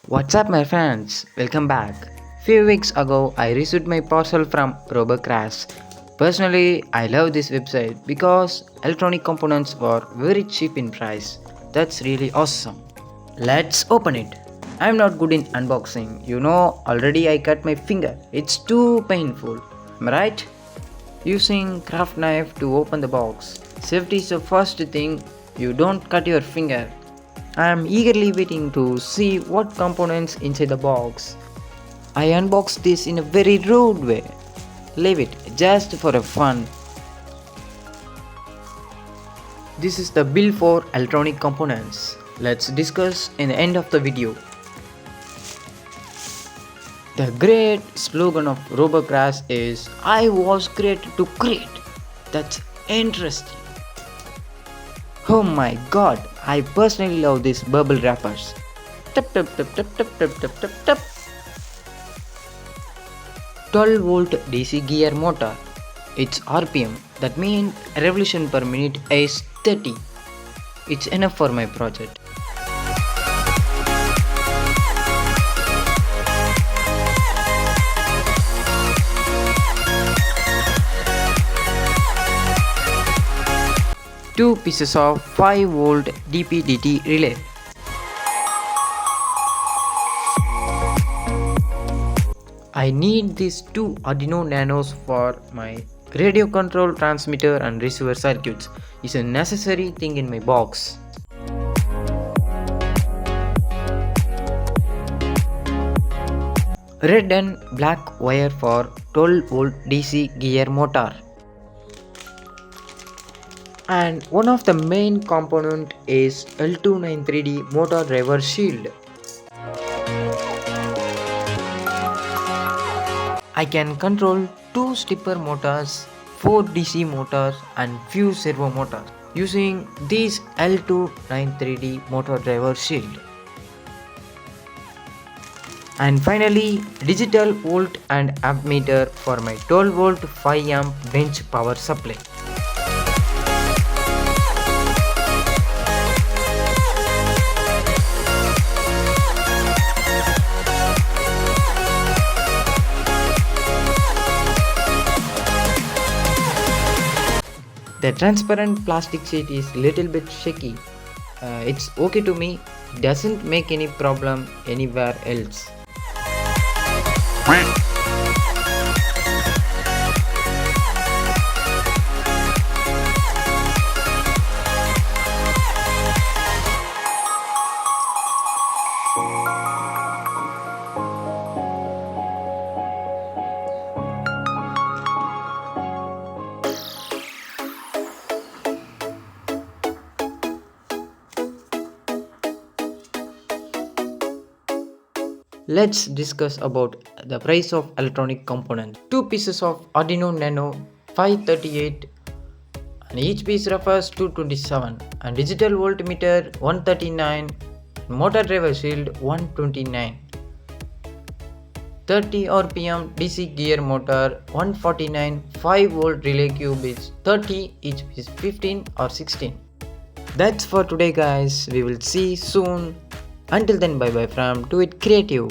What's up, my friends? Welcome back. Few weeks ago, I received my parcel from Robocraze. Personally, I love this website because electronic components were very cheap in price. That's really awesome. Let's open it. I'm not good in unboxing. Already I cut my finger. It's too painful. Am I right? Using craft knife to open the box. Safety is the first thing. You don't cut your finger. I am eagerly waiting to see what components inside the box. I unboxed this in a very rude way. Leave it just for a fun. This is the bill for electronic components. Let's discuss in the end of the video. The great slogan of Robocraze is I was created to create. That's interesting. Oh my god, I personally love these bubble wrappers. Tap tap tap tap tap tap tap tap tap. 12 volt DC gear motor. Its RPM, that means revolution per minute, is 30. It's enough for my project. Two pieces of 5 volt DP/dt relay. I need these two Arduino Nanos for my radio control transmitter and receiver circuits. It's a necessary thing in my box. Red and black wire for 12 volt DC gear motor. And one of the main component is L293D motor driver shield. I can control 2 stepper motors, 4 DC motors and few servo motors using this L293D motor driver shield. And finally, digital volt and amp meter for my 12 volt 5 amp bench power supply. The transparent plastic sheet is little bit shaky. It's okay to me. Doesn't make any problem anywhere else. Let's discuss about the price of electronic components. Two pieces of Arduino Nano 538 and each piece refers to 27 and digital voltmeter 139, motor driver shield 129, 30 RPM DC gear motor 149, 5 volt relay cube is 30, each piece 15 or 16. That's for today guys, we will see soon. Until then, bye bye from Do It Creative.